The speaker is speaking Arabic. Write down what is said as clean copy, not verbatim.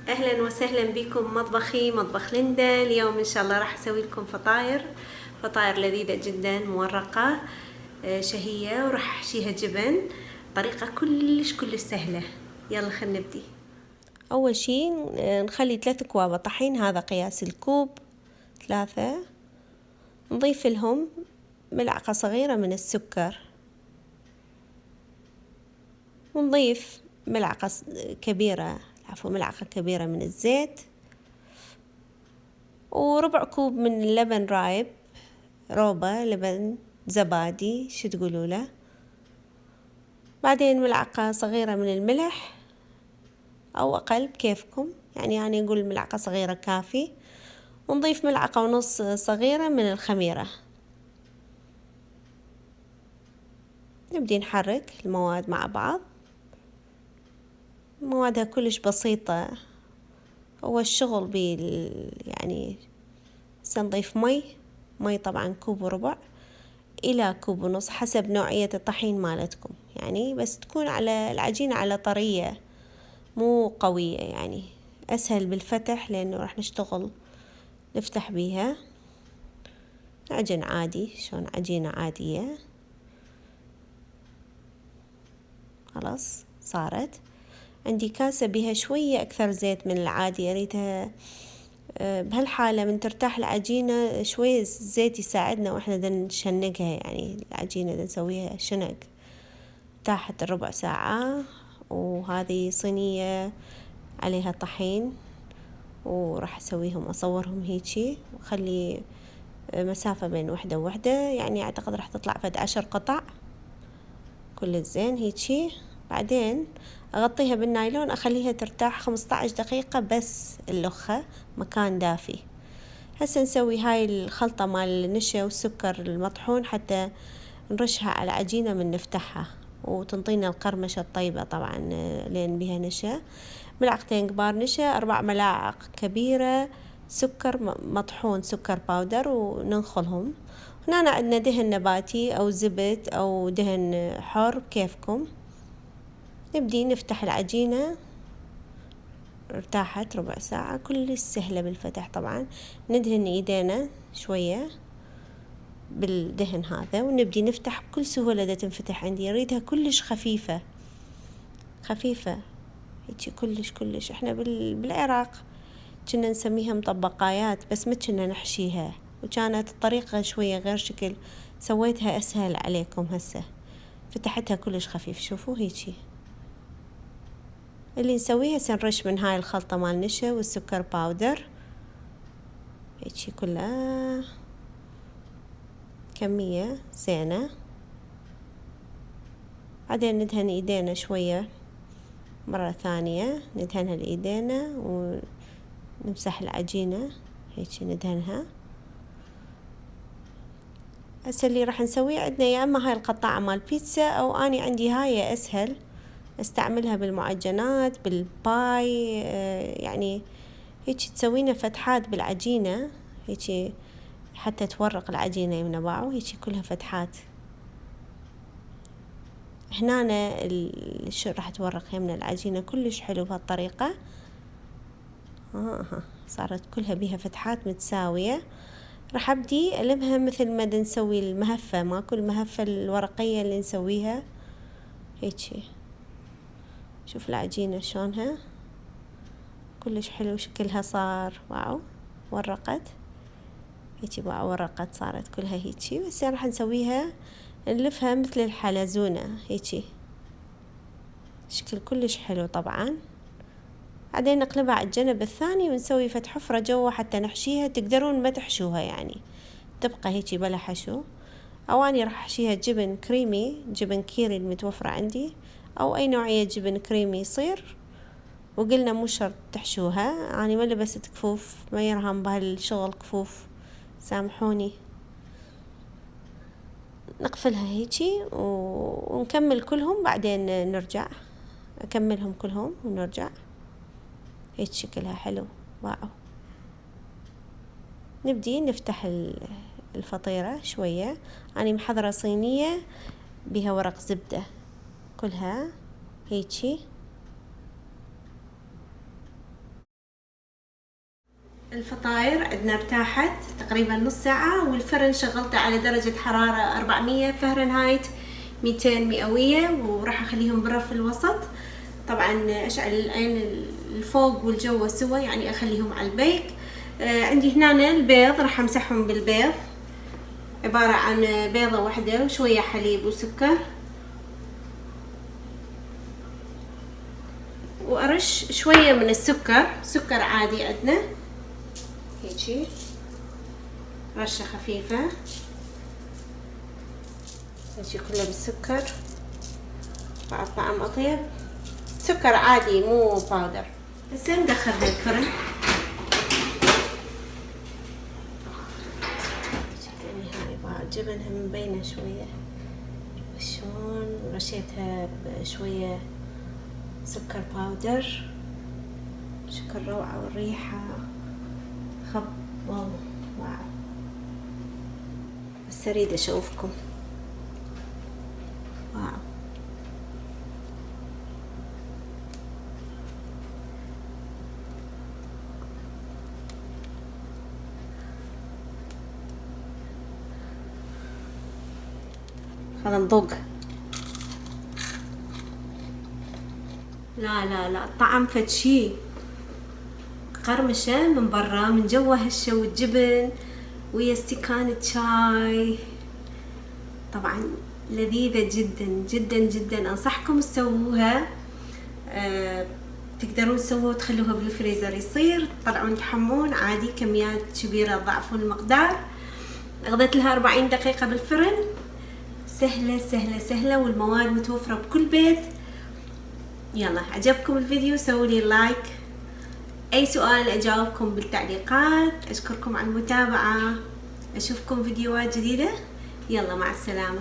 اهلا وسهلا بكم مطبخي مطبخ ليندا. اليوم ان شاء الله راح اسوي لكم فطاير لذيذة جدا مورقة شهية، وراح احشيها جبن. طريقة كلش سهلة. يلا خلينا نبدي. اول شي نخلي 3 أكواب طحين، هذا قياس الكوب 3. نضيف لهم ملعقة صغيرة من السكر، ونضيف ملعقة كبيرة من الزيت، وربع كوب من اللبن رايب، روبة لبن زبادي شو تقولوا له. بعدين ملعقة صغيرة من الملح أو أقل بكيفكم، يعني أقول ملعقة صغيرة كافي. ونضيف ملعقة ونص صغيرة من الخميرة. نبدي نحرك المواد مع بعض. موادها كلش بسيطة، هو الشغل يعني سنضيف مي طبعا كوب وربع إلى كوب ونص حسب نوعية الطحين مالتكم، يعني بس تكون على العجينة على طرية مو قوية، يعني أسهل بالفتح لأنه راح نفتح بيها. عجن عادي، شلون عجينة عادية. خلاص صارت عندي كاسة بيها شوية أكثر زيت من العادي، أريدها بهالحالة من ترتاح العجينة شوية الزيت يساعدنا وإحنا دا نشنقها، يعني العجينة دا نسويها شنق. تحت ربع ساعة. وهذه صينية عليها طحين، وراح أصورهم هيجي، وخلي مسافة بين وحدة ووحدة، يعني أعتقد راح تطلع فد 10 قطع كل زين هيجي. بعدين أغطيها بالنايلون، أخليها ترتاح 15 دقيقة بس، اللخة مكان دافي. هسه نسوي هاي الخلطة مال النشا والسكر المطحون حتى نرشها على العجينة من نفتحها، وتنطينا القرمشة الطيبة طبعا لين بها نشا. ملعقتين كبار نشا، 4 ملاعق كبيرة سكر مطحون، سكر باودر، وننخلهم. هنا عندنا دهن نباتي أو زبد أو دهن حر بكيفكم. نبدي نفتح العجينة، ارتاحت ربع ساعة، كل سهلة بالفتح طبعا. ندهن ايدينا شوية بالدهن هذا، ونبدي نفتح بكل سهولة. دا تنفتح عندي اريدها كلش خفيفة هيك كلش. احنا بالعراق كنا نسميها مطبقايات، بس ما كنا نحشيها، وكانت الطريقة شوية غير شكل، سويتها اسهل عليكم. هسه فتحتها كلش خفيف. شوفوا هيجي اللي نسويها، سنرش من هاي الخلطة مال نشا والسكر باودر هيجي كلها كمية زينة. بعدين ندهن ايدينا شوية مرة ثانية، ندهنها لايدينا ونمسح العجينة هيجي ندهنها. هسه اللي راح نسويه عندنا يا اما هاي القطعة مال بيتزا، او اني عندي هاي اسهل استعملها بالمعجنات بالباي، يعني هيجي تسوينا فتحات بالعجينة هيجي حتى تورق العجينة يمنا باعو، هيجي كلها فتحات. هنا شو راح تورق يمنا العجينة كلش حلو بهالطريقة. صارت كلها بيها فتحات متساوية. راح ابدي المها مثل ما نسوي المهفة، ماكو المهفة الورقية اللي نسويها هيجي. شوف العجينة شلونها كلش حلو شكلها صار. واو ورقت هيجي، واو ورقت صارت كلها هيجي. بس راح نسويها نلفها مثل الحلزونة هيجي، شكل كلش حلو طبعا. بعدين نقلبها على الجنب الثاني ونسوي فتح حفرة جوا حتى نحشيها. تقدرون ما تحشوها، يعني تبقى هيجي بلا حشو. او اني راح احشيها جبن كريمي، جبن كيري المتوفرة عندي، او اي نوعية جبن كريمي يصير. وقلنا مو شرط تحشوها، اني ما لبست كفوف، ما يرهم بهالشغل كفوف، سامحوني. نقفلها هيجي ونكمل كلهم، بعدين نرجع اكملهم كلهم ونرجع. هيك شكلها حلو. واو. نبدي نفتح الفطيرة شوية. أنا محضرة صينية بها ورق زبدة كلها هيجي. الفطاير عندنا ارتاحت تقريبا نص ساعة، والفرن شغلته على درجة حرارة 400 فهرنهايت 200 مئوية، وراح اخليهم بالرف الوسط. طبعا اشعل الآن الفوق والجو سوا، يعني اخليهم على البيك. عندي هنا البيض، راح امسحهم بالبيض، عبارة عن بيضة واحدة وشوية حليب وسكر، وارش شوية من السكر، سكر عادي عندنا هيجي رشة خفيفة، هيجي كله بالسكر بعد طعم اطيب، سكر عادي مو باودر. هسه ندخلها الفرن. جبنها مبينة شوية، شلون رشيتها بشوية سكر باودر، شكل روعة والريحة واو. بس اريد اشوفكم. واو خلنا نذوق. لا الطعم فد شي قرمشة من برا، من جوا هشة والجبن ويا استكانة شاي. طبعا لذيذة جدا جدا جدا، انصحكم تسووها. تقدرون تسووها وتخلوها بالفريزر يصير، تطلعون تحمون عادي كميات كبيرة تضاعفون المقدار. اخذت لها 40 دقيقة بالفرن. سهلة سهلة سهلة، والمواد متوفرة بكل بيت. يلا عجبكم الفيديو سووا لي لايك، اي سؤال اجاوبكم بالتعليقات. اشكركم على المتابعة، اشوفكم فيديوهات جديدة. يلا مع السلامة.